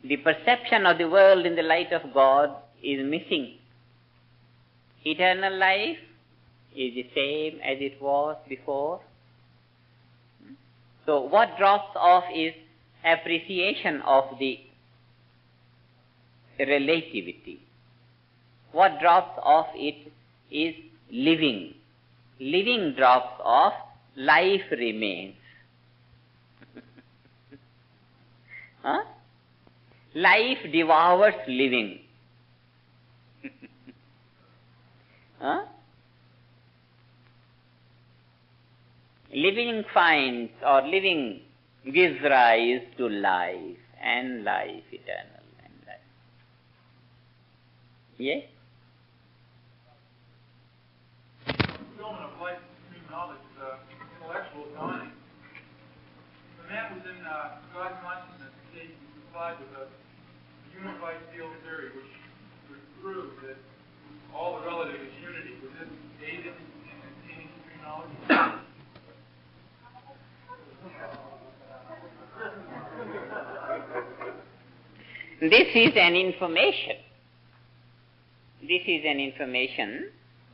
the perception of the world in the light of God is missing. Eternal life is the same as it was before. So what drops off is appreciation of the relativity. What drops off it is living. Living drops off, life remains. Huh? Life devours living. Huh? Living finds, or living gives rise to life, and life eternal, and life. Yes? Fulfillment of life supreme knowledge is intellectual dawning. The man who's in God consciousness is supplied with a unified field theory which would prove that all the relative is unity. Would this aid in attaining supreme knowledge? This is an information. This is an information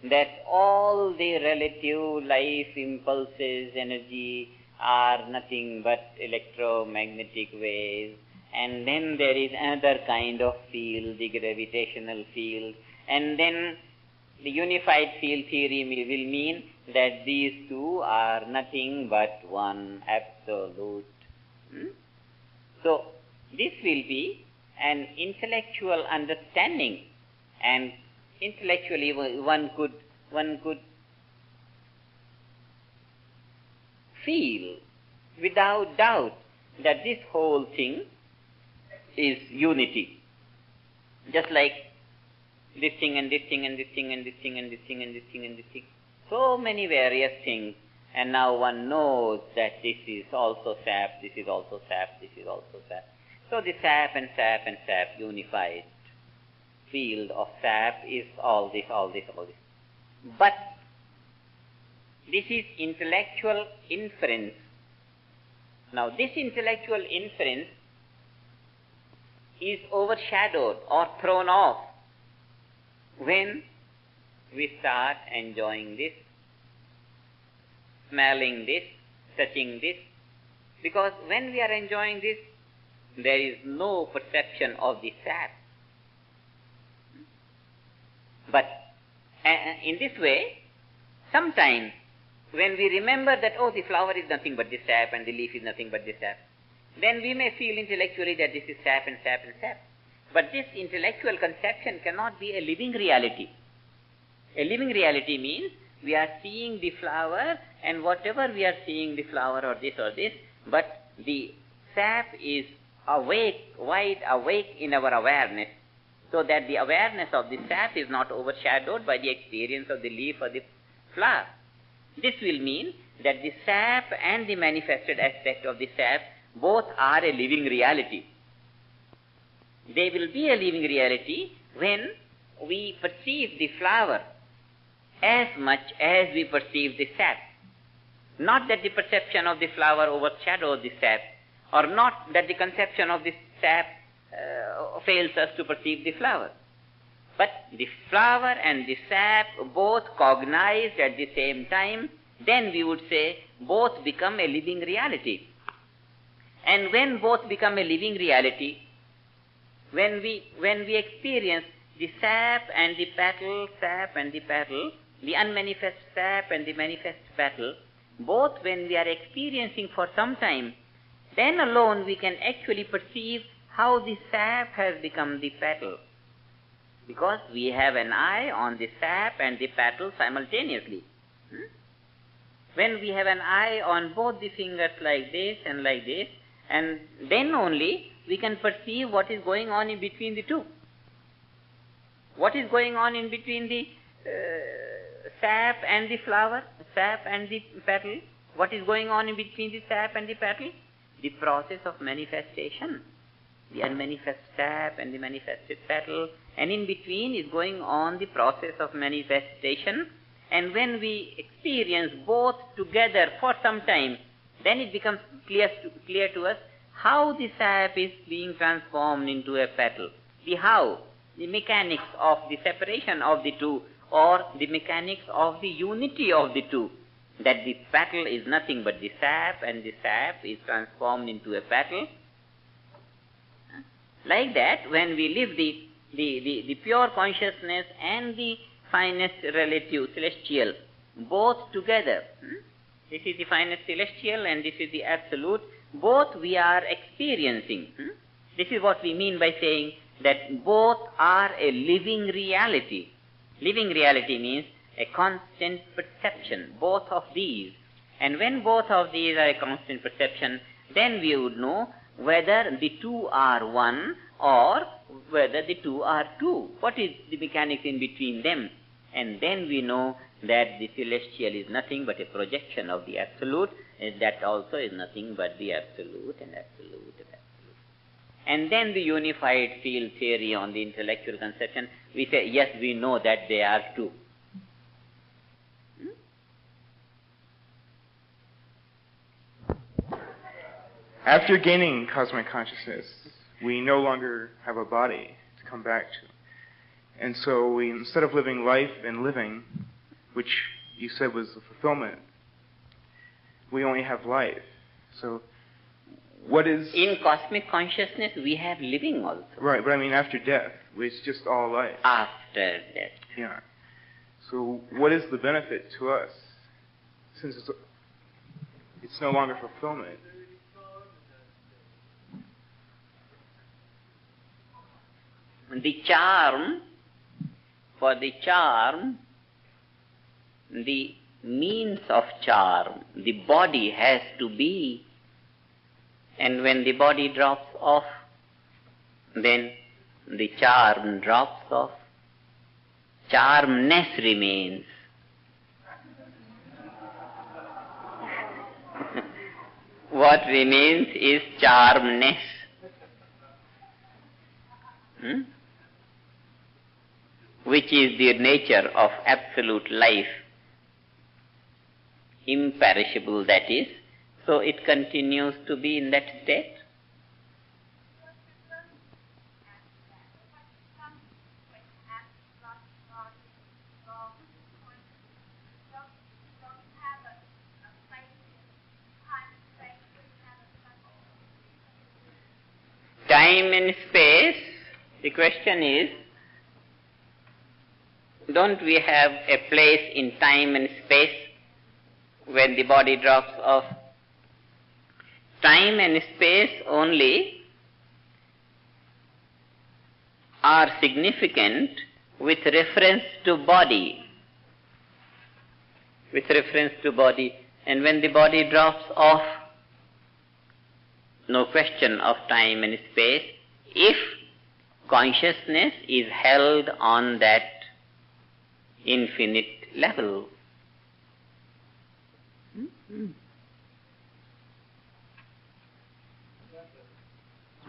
that all the relative life impulses, energy, are nothing but electromagnetic waves, and then there is another kind of field, the gravitational field, and then the unified field theory will mean that these two are nothing but one absolute. So this will be an intellectual understanding, and intellectually one could feel without doubt that this whole thing is unity. Just like this thing and this thing and this thing and this thing and this thing and this thing and this thing. So many various things, and now one knows that this is also sap, this is also sap, this is also sap. So the sap and sap and sap unified field of sap is all this, all this, all this. But this is intellectual inference. Now this intellectual inference is overshadowed or thrown off when we start enjoying this, smelling this, touching this. Because when we are enjoying this, there is no perception of the sap. But in this way, sometimes when we remember that, oh, the flower is nothing but the sap and the leaf is nothing but the sap, then we may feel intellectually that this is sap and sap and sap. But this intellectual conception cannot be a living reality. A living reality means we are seeing the flower, and whatever we are seeing, the flower or this, but the sap is awake, wide awake in our awareness, so that the awareness of the sap is not overshadowed by the experience of the leaf or the flower. This will mean that the sap and the manifested aspect of the sap both are a living reality. They will be a living reality when we perceive the flower as much as we perceive the sap. Not that the perception of the flower overshadows the sap, or not that the conception of the sap fails us to perceive the flower. But the flower and the sap both cognized at the same time, then we would say both become a living reality. And when both become a living reality, when we experience the sap and the petal, sap and the petal, the unmanifest sap and the manifest petal, both when we are experiencing for some time, then alone we can actually perceive how the sap has become the petal. Because we have an eye on the sap and the petal simultaneously. When we have an eye on both the fingers like this, and then only we can perceive what is going on in between the two. What is going on in between the sap and the flower, sap and the petal? What is going on in between the sap and the petal? The process of manifestation. The unmanifest sap and the manifested petal, and in between is going on the process of manifestation. And when we experience both together for some time, then it becomes clear to us how the sap is being transformed into a petal. The how, the mechanics of the separation of the two, or the mechanics of the unity of the two, that the petal is nothing but the sap, and the sap is transformed into a petal. Like that, when we live the pure consciousness and the finest relative celestial both together, this is the finest celestial and this is the absolute, both we are experiencing. This is what we mean by saying that both are a living reality. Living reality means a constant perception, both of these. And when both of these are a constant perception, then we would know whether the two are one or whether the two are two. What is the mechanics in between them? And then we know that the celestial is nothing but a projection of the absolute, and that also is nothing but the absolute and absolute and absolute. And then the unified field theory on the intellectual conception, we say, yes, we know that they are two. After gaining cosmic consciousness, we no longer have a body to come back to. And so we, instead of living life and living, which you said was the fulfillment, we only have life. So what is... In cosmic consciousness, we have living also. Right, but I mean after death, it's just all life. After death. Yeah. So what is the benefit to us, since it's no longer fulfillment? The charm, for the charm, the means of charm, the body has to be. And when the body drops off, then the charm drops off. Charmness remains. What remains is charmness. Which is the nature of absolute life, imperishable that is, so it continues to be in that state. Time and space, the question is, don't we have a place in time and space when the body drops off? Time and space only are significant with reference to body. With reference to body. And when the body drops off, no question of time and space, if consciousness is held on that infinite level.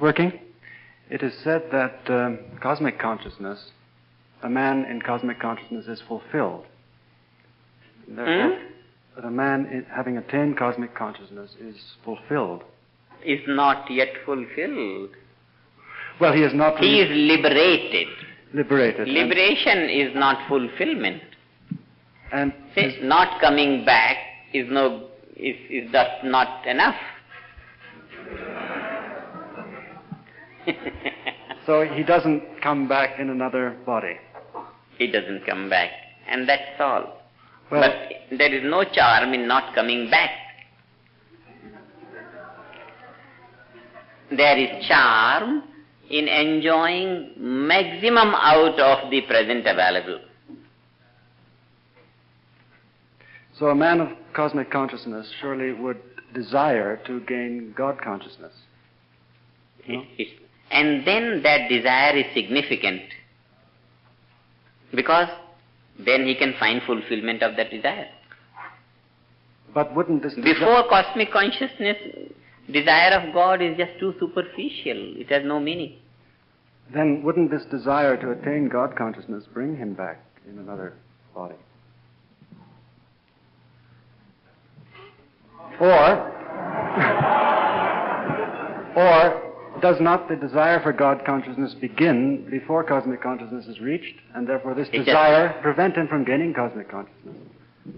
Working? It is said that cosmic consciousness, a man in cosmic consciousness is fulfilled. Therefore, that a man having attained cosmic consciousness is fulfilled. Is not yet fulfilled. Well, he is not... He is liberated. Liberated. Liberation is not fulfillment. And not coming back is just not enough. So he doesn't come back in another body. He doesn't come back, and that's all. Well, but there is no charm in not coming back. There is charm in enjoying maximum out of the present available. So a man of cosmic consciousness surely would desire to gain God consciousness. No? And then that desire is significant, because then he can find fulfillment of that desire. But wouldn't this... Before cosmic consciousness, desire of God is just too superficial. It has no meaning. Then wouldn't this desire to attain God consciousness bring him back in another body? Or Or does not the desire for God consciousness begin before cosmic consciousness is reached, and therefore this desire prevent him from gaining cosmic consciousness?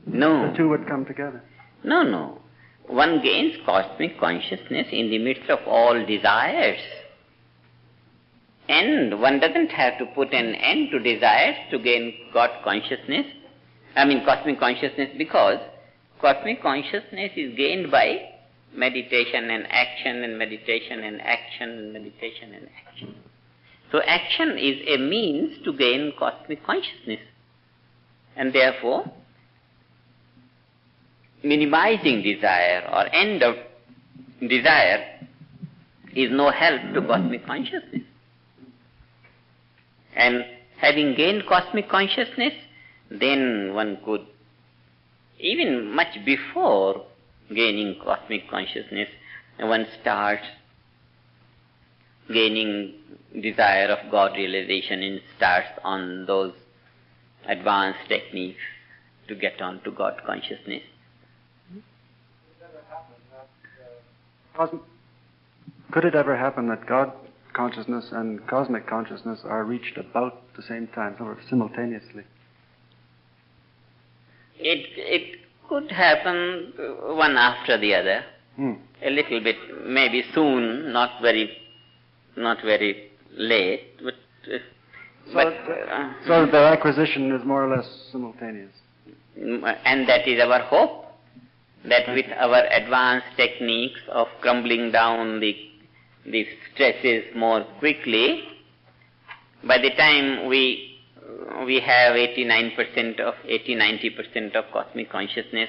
No. The two would come together. No. One gains cosmic consciousness in the midst of all desires. And one doesn't have to put an end to desires to gain cosmic consciousness, because cosmic consciousness is gained by meditation and action and meditation and action and meditation and action. So action is a means to gain cosmic consciousness. And therefore, minimizing desire or end of desire is no help to cosmic consciousness. And having gained cosmic consciousness, then one could, even much before gaining cosmic consciousness, one starts gaining desire of God realization and starts on those advanced techniques to get on to God consciousness. Could it ever happen that God consciousness and cosmic consciousness are reached about the same time, or simultaneously? It could happen one after the other. A little bit, maybe soon, not very late, but so their acquisition is more or less simultaneous. And that is our hope, that with our advanced techniques of crumbling down the stresses more quickly, by the time we have 80-90% of cosmic consciousness,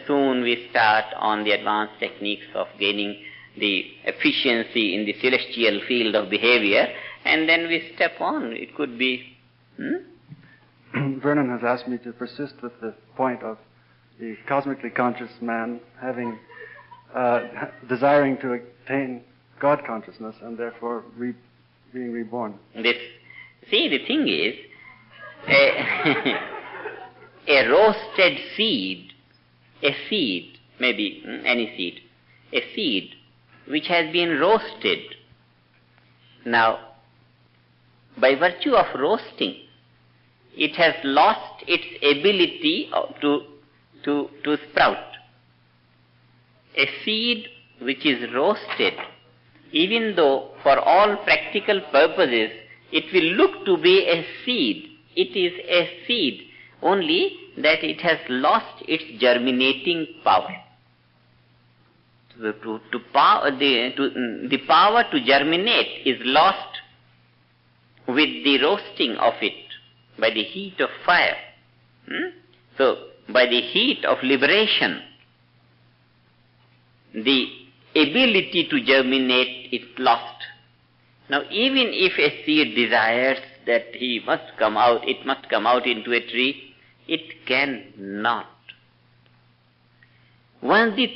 soon we start on the advanced techniques of gaining the efficiency in the celestial field of behavior, and then we step on. It could be... Vernon has asked me to persist with the point of the cosmically conscious man having desiring to attain God consciousness and therefore being reborn. See, the thing is, a roasted seed, maybe any seed, a seed which has been roasted. Now, by virtue of roasting, it has lost its ability to sprout. A seed which is roasted, even though for all practical purposes it will look to be a seed, it is a seed, only that it has lost its germinating power. The power to germinate is lost with the roasting of it by the heat of fire. So, by the heat of liberation, the ability to germinate is lost. Now, even if a seed desires that it must come out into a tree, it cannot. Once the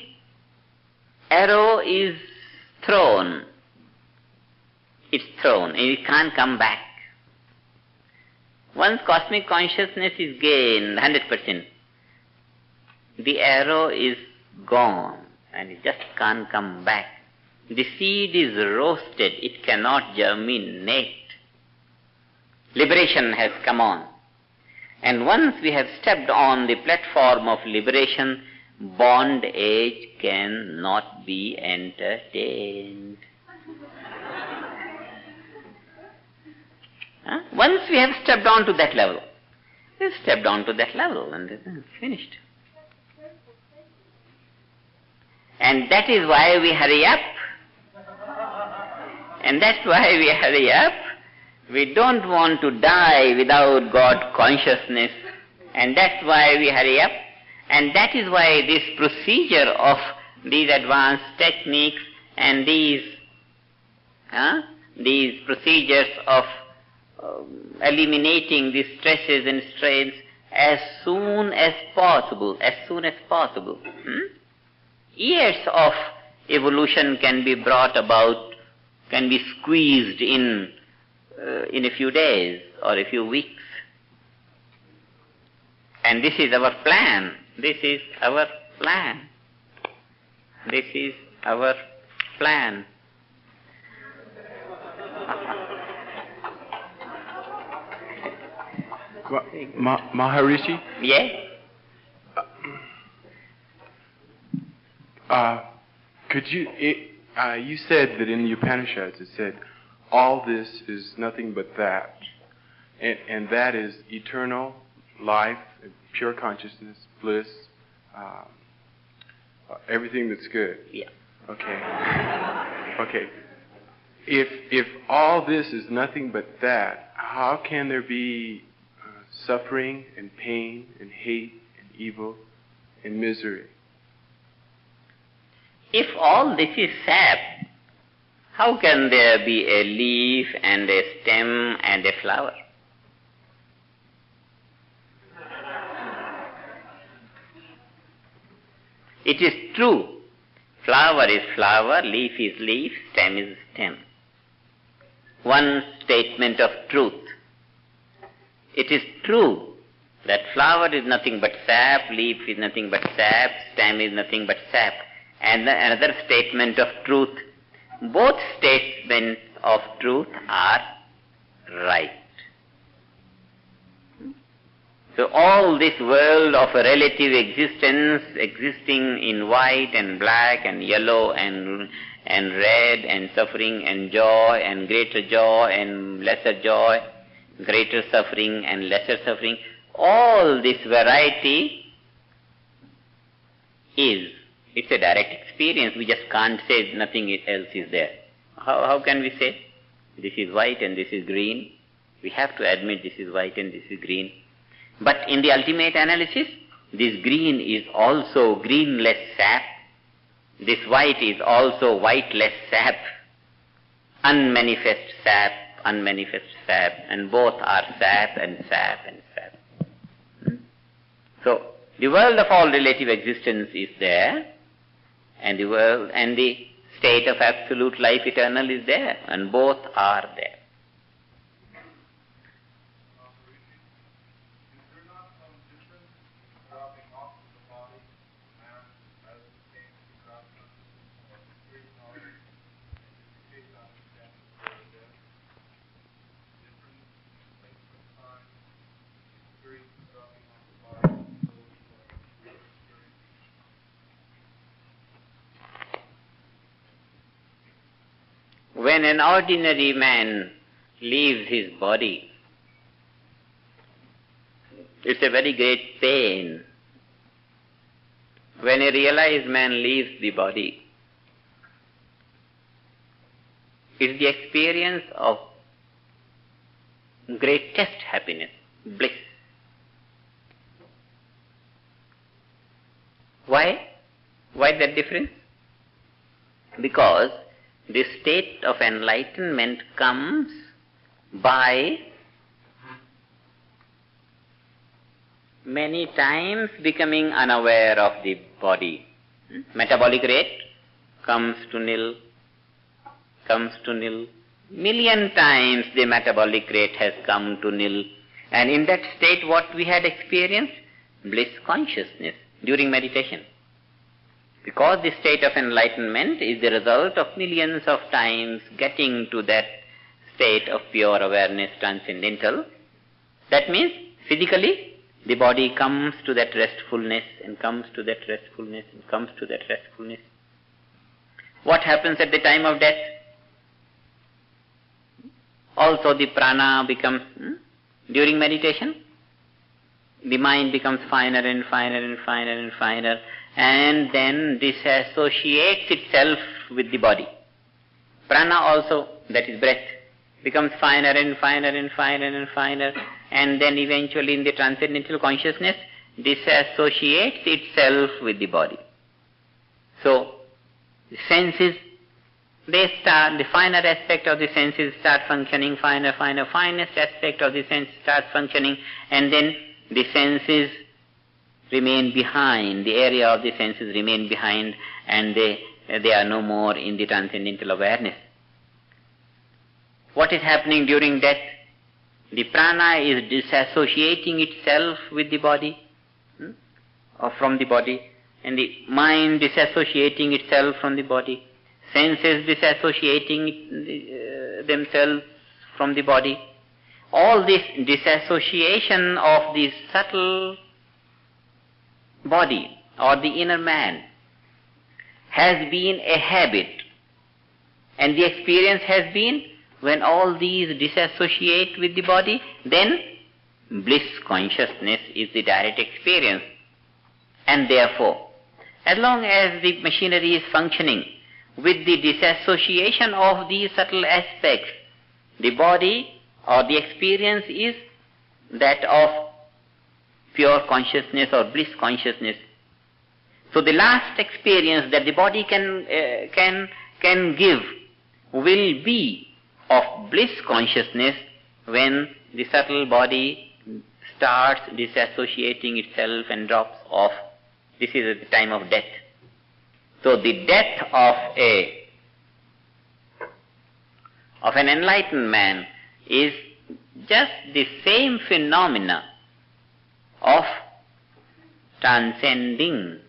arrow is thrown, it's thrown and it can't come back. Once cosmic consciousness is gained 100%, the arrow is gone and it just can't come back. The seed is roasted, it cannot germinate. Liberation has come on. And once we have stepped on the platform of liberation, bondage cannot be entertained. Once we have stepped on to that level, and it's finished. And that is why we hurry up. We don't want to die without God consciousness. And that's why we hurry up. And that is why this procedure of these advanced techniques and these procedures of eliminating the stresses and strains as soon as possible. Years of evolution can be brought about, can be squeezed in a few days or a few weeks. And this is our plan. This is our plan. Maharishi? Yes? Could you, you said that in the Upanishads it said, all this is nothing but that. And that is eternal life, pure consciousness, bliss, everything that's good. Yeah. Okay. Okay. If all this is nothing but that, how can there be suffering and pain and hate and evil and misery? If all this is sap, how can there be a leaf and a stem and a flower? It is true. Flower is flower, leaf is leaf, stem is stem. One statement of truth. It is true that flower is nothing but sap, leaf is nothing but sap, stem is nothing but sap. And another statement of truth. Both statements of truth are right. So all this world of a relative existence, existing in white and black and yellow and red and suffering and joy and greater joy and lesser joy, greater suffering and lesser suffering, all this variety it's a direct experience. We just can't say nothing else is there. How can we say this is white and this is green? We have to admit this is white and this is green. But in the ultimate analysis, this green is also green-less sap. This white is also white-less sap. Unmanifest sap, unmanifest sap, and both are sap and sap and sap. So, the world of all relative existence is there, and the world and the state of absolute life eternal is there, and both are there. When an ordinary man leaves his body, it's a very great pain. When a realized man leaves the body, it's the experience of greatest happiness, bliss. Why? Why that difference? Because the state of enlightenment comes by many times becoming unaware of the body. Metabolic rate comes to nil. Million times the metabolic rate has come to nil. And in that state what we had experienced? Bliss consciousness during meditation. Because the state of enlightenment is the result of millions of times getting to that state of pure awareness, transcendental. That means physically the body comes to that restfulness and comes to that restfulness and comes to that restfulness. What happens at the time of death? Also the prana becomes, during meditation, the mind becomes finer and finer and finer and finer, and then disassociates itself with the body. Prana also, that is breath, becomes finer and finer and finer and finer, and then eventually in the transcendental consciousness disassociates itself with the body. So, the senses, the finer aspect of the senses start functioning, finest aspect of the sense starts functioning, and then the senses remain behind, the area of the senses remain behind, and they are no more in the transcendental awareness. What is happening during death? The prana is disassociating itself with the body, or from the body, and the mind disassociating itself from the body, senses disassociating themselves from the body. all this disassociation of the subtle body or the inner man has been a habit, and the experience has been when all these disassociate with the body, then bliss consciousness is the direct experience. And therefore, as long as the machinery is functioning with the disassociation of these subtle aspects, the body or the experience is that of pure consciousness or bliss consciousness. So the last experience that the body can give will be of bliss consciousness when the subtle body starts disassociating itself and drops off. This is at the time of death. So the death of an enlightened man is just the same phenomena of transcending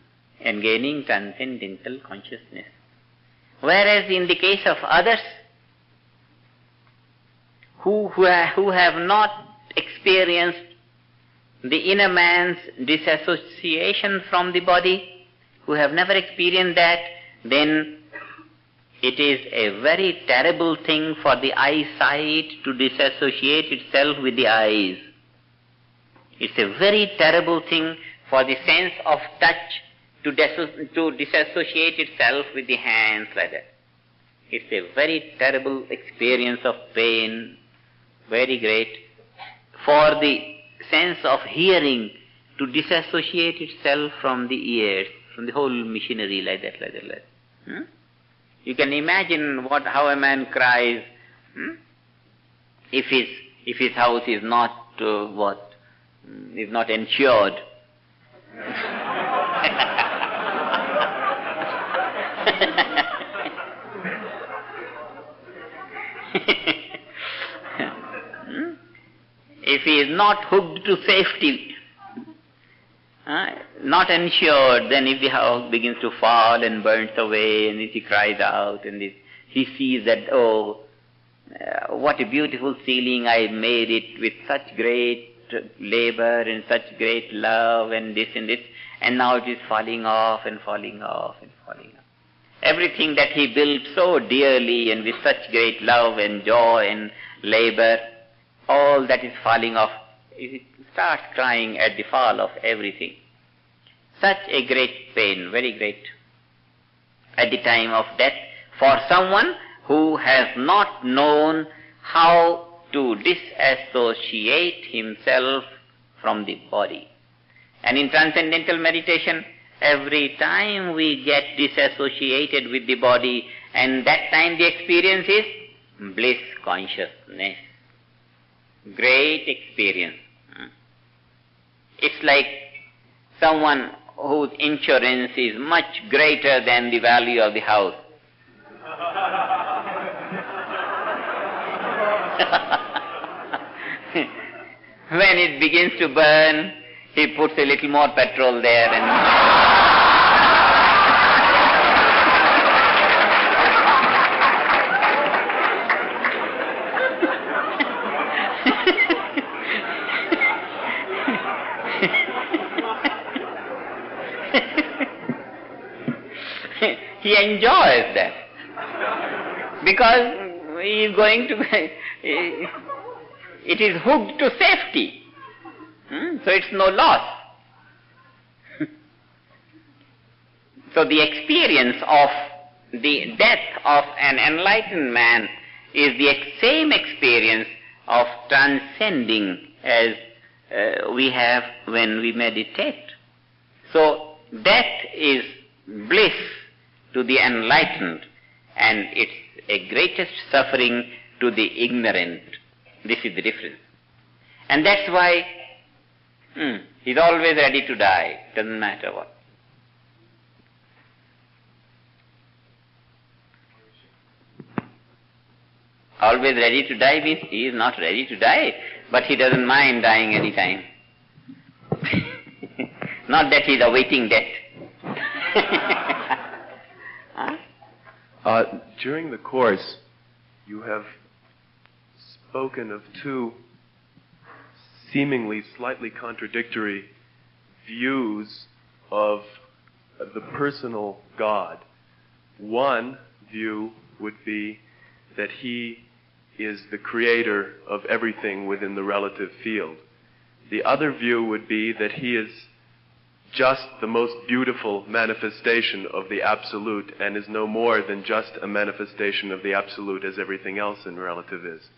and gaining transcendental consciousness. Whereas in the case of others who have not experienced the inner man's disassociation from the body, who have never experienced that, then it is a very terrible thing for the eyesight to disassociate itself with the eyes. It's a very terrible thing for the sense of touch to disassociate itself with the hands like that. It's a very terrible experience of pain, very great, for the sense of hearing to disassociate itself from the ears, from the whole machinery like that. You can imagine how a man cries if his house is not is not insured. If he is not hooked to safety, not insured, then if the house begins to fall and burns away, and if he cries out, and he sees that, what a beautiful ceiling, I made it with such great labor and such great love and this, and now it is falling off and falling off and falling off. Everything that he built so dearly and with such great love and joy and labor, all that is falling off. It starts crying at the fall of everything. Such a great pain, very great, at the time of death, for someone who has not known how to disassociate himself from the body. And in transcendental meditation, every time we get disassociated with the body, and that time the experience is bliss consciousness. Great experience. It's like someone whose insurance is much greater than the value of the house. When it begins to burn, he puts a little more petrol there and he enjoys that because he is going to it is hooked to safety, so it's no loss. So the experience of the death of an enlightened man is the same experience of transcending as we have when we meditate. So death is bliss to the enlightened, and it's a greatest suffering to the ignorant. This is the difference. And that's why he's always ready to die, doesn't matter what. Always ready to die means he is not ready to die, but he doesn't mind dying any time. Not that he's awaiting death. During the course, you have spoken of two seemingly slightly contradictory views of the personal God. One view would be that he is the creator of everything within the relative field. The other view would be that he is just the most beautiful manifestation of the Absolute and is no more than just a manifestation of the Absolute as everything else in relative is.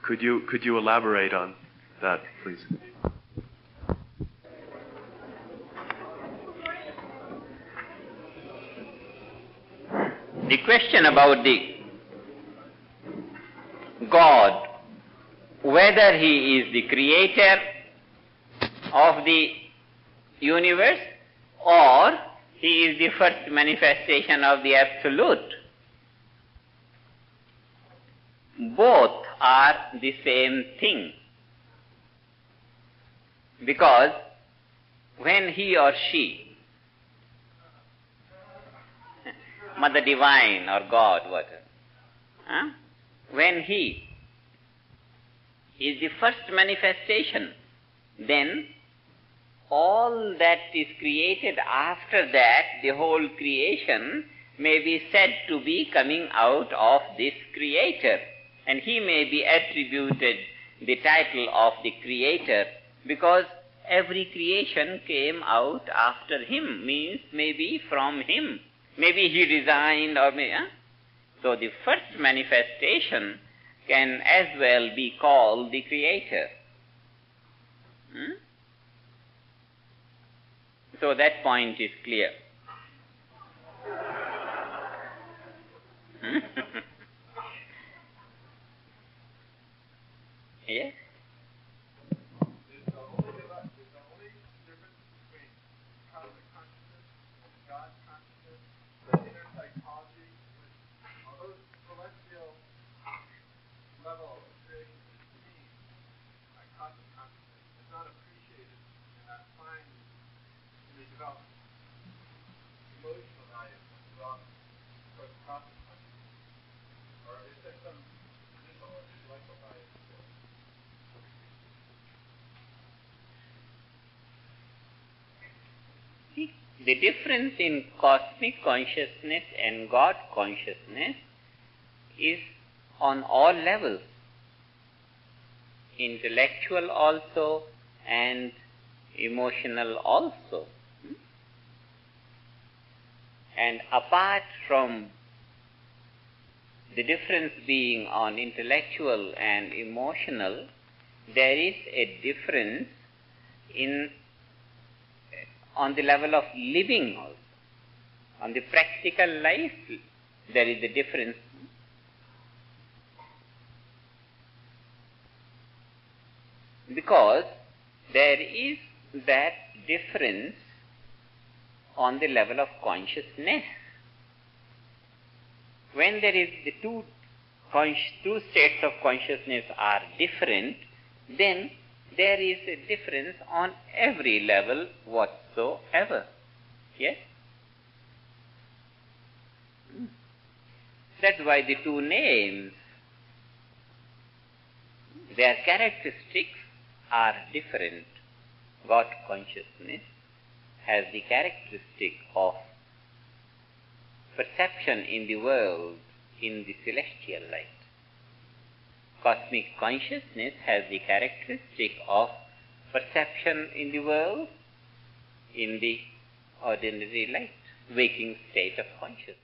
Could you elaborate on that, please? The question about the God, whether he is the creator of the universe or he is the first manifestation of the Absolute, both are the same thing. Because when he or she, Mother Divine or God, whatever, when he is the first manifestation, then all that is created after that, the whole creation, may be said to be coming out of this creator. And he may be attributed the title of the creator because every creation came out after him, means maybe from him. Maybe he designed or maybe. So the first manifestation can as well be called the creator. So that point is clear. Yes? Is the only difference between cosmic consciousness and God consciousness the inner psychology, which, although celestial level of creation is seen by cosmic consciousness, is not appreciated in that fine, in the development, emotional value of development towards cosmic consciousness? Or is there some mental or intellectual value to it? The difference in cosmic consciousness and God consciousness is on all levels, intellectual also and emotional also. And apart from the difference being on intellectual and emotional, there is a difference on the level of living also. On the practical life, there is a difference. Because there is that difference on the level of consciousness. When there is the two states of consciousness are different, then there is a difference on every level whatsoever. Yes? That's why the two names, their characteristics are different. God consciousness has the characteristic of perception in the world in the celestial light. Cosmic consciousness has the characteristic of perception in the world in the ordinary light, waking state of consciousness.